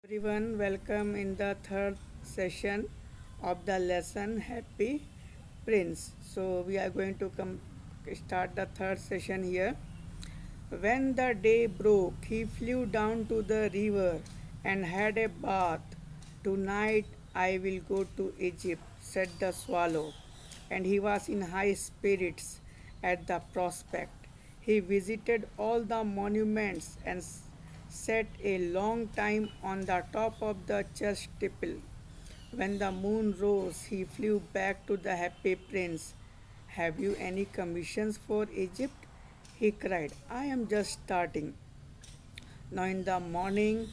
Everyone, welcome in the third session of the lesson Happy Prince. So we are going to start the third session here. When the day broke, he flew down to the river and had a bath. Tonight I will go to Egypt, said the swallow, and he was in high spirits at the prospect. He visited all the monuments and sat a long time on the top of the church steeple. When the moon rose, he flew back to the happy prince. Have you any commissions for Egypt? He cried. I am just starting. Now, in the morning,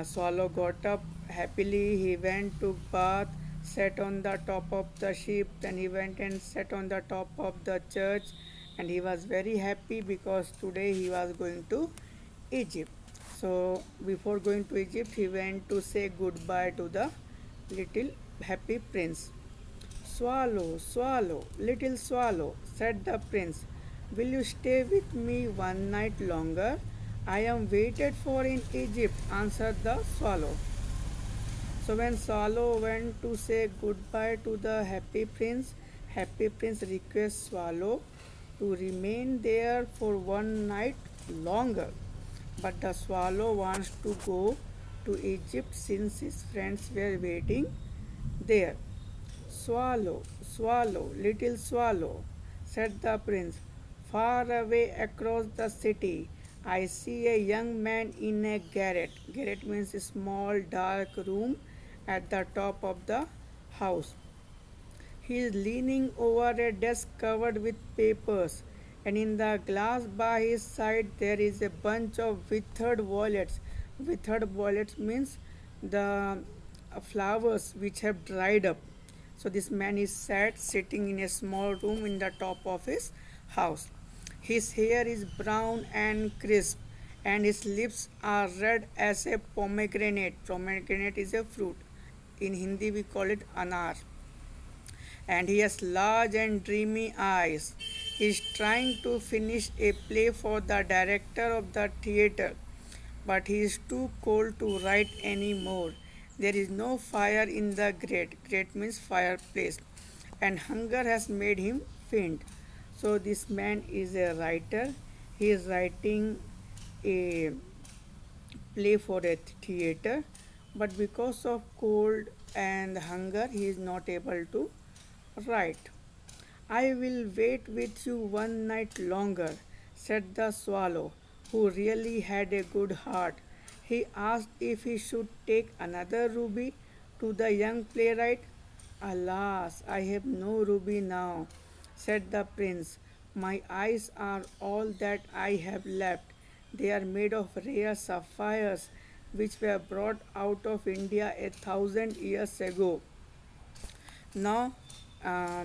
Swallow got up happily. He went to bath, sat on the top of the ship, then he went and sat on the top of the church, and he was very happy because today he was going to Egypt. So, before going to Egypt, he went to say goodbye to the little happy prince. Swallow, swallow, little swallow, said the prince, will you stay with me one night longer? I am waited for in Egypt, answered the swallow. So when Swallow went to say goodbye to the Happy Prince requests Swallow to remain there for one night longer. But the Swallow wants to go to Egypt since his friends were waiting there. Swallow, swallow, little swallow, said the prince. Far away across the city, I see a young man in a garret. Garret means a small dark room at the top of the house. He is leaning over a desk covered with papers, and in the glass by his side there is a bunch of withered violets. Withered violets means the flowers which have dried up. So this man is sat sitting in a small room in the top of his house. His hair is brown and crisp, and his lips are red as a pomegranate. Pomegranate is a fruit. In Hindi we call it anar, and he has large and dreamy eyes. He is trying to finish a play for the director of the theater, but he is too cold to write any more. There is no fire in the grate. Grate means fireplace, and hunger has made him faint. So this man is a writer. He is writing a play for a theater, but because of cold and hunger, he is not able to write. I will wait with you one night longer, said the swallow, who really had a good heart. He asked if he should take another ruby to the young playwright. Alas, I have no ruby now, said the prince. My eyes are all that I have left. They are made of rare sapphires which were brought out of India 1,000 years ago. Now, uh,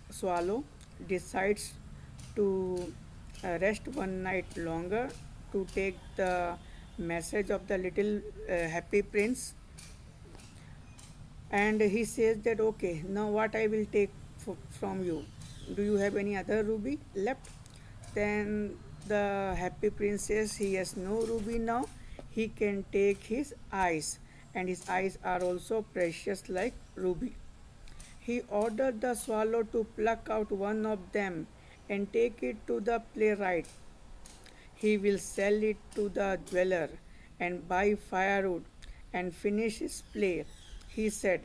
Swallow decides to rest one night longer to take the message of the little happy prince, and he says that okay, now what I will take from you? Do you have any other ruby left? Then the happy prince says he has no ruby now. He can take his eyes, and his eyes are also precious like ruby. He ordered the swallow to pluck out one of them and take it to the playwright. He will sell it to the jeweler and buy firewood and finish his play. He said,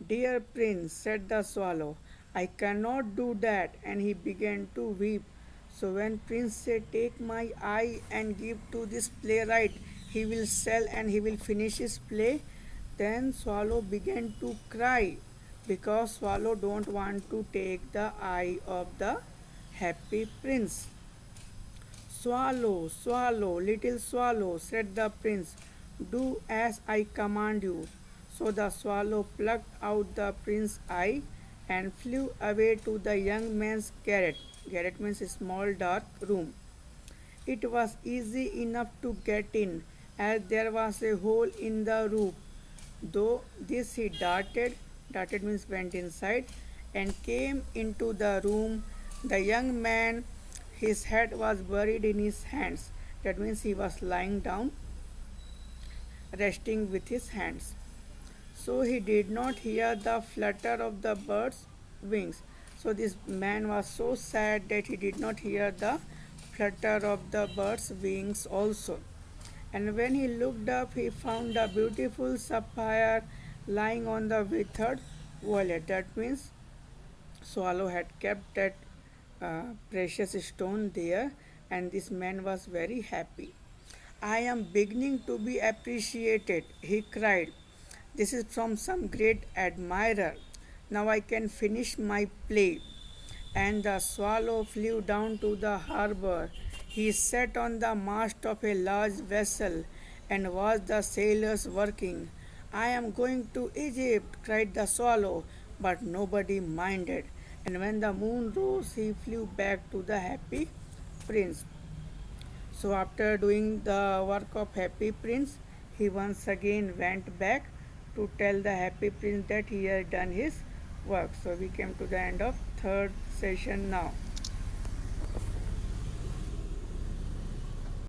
Dear prince, said the swallow, I cannot do that. And he began to weep. So when prince said, Take my eye and give to this playwright, he will sell and he will finish his play, then swallow began to cry because swallow don't want to take the eye of the happy prince. Swallow, swallow, little swallow, said the prince, do as I command you. So the swallow plucked out the prince's eye and flew away to the young man's garret. Garret means a small dark room. It was easy enough to get in, as there was a hole in the roof. Though this he darted means went inside, and came into the room. The young man, his head was buried in his hands. That means he was lying down resting with his hands. So he did not hear the flutter of the bird's wings. So this man was so sad that he did not hear the flutter of the bird's wings also. And when he looked up, he found a beautiful sapphire lying on the withered violet. That means swallow had kept that precious stone there, and this man was very happy. I am beginning to be appreciated, he cried. This is from some great admirer. Now I can finish my play. And the swallow flew down to the harbor. He sat on the mast of a large vessel and watched the sailors working. I am going to Egypt, cried the swallow, but nobody minded. And when the moon rose, he flew back to the happy prince. So, after doing the work of Happy Prince, he once again went back to tell the Happy Prince that he had done his work. So, we came to the end of third session now.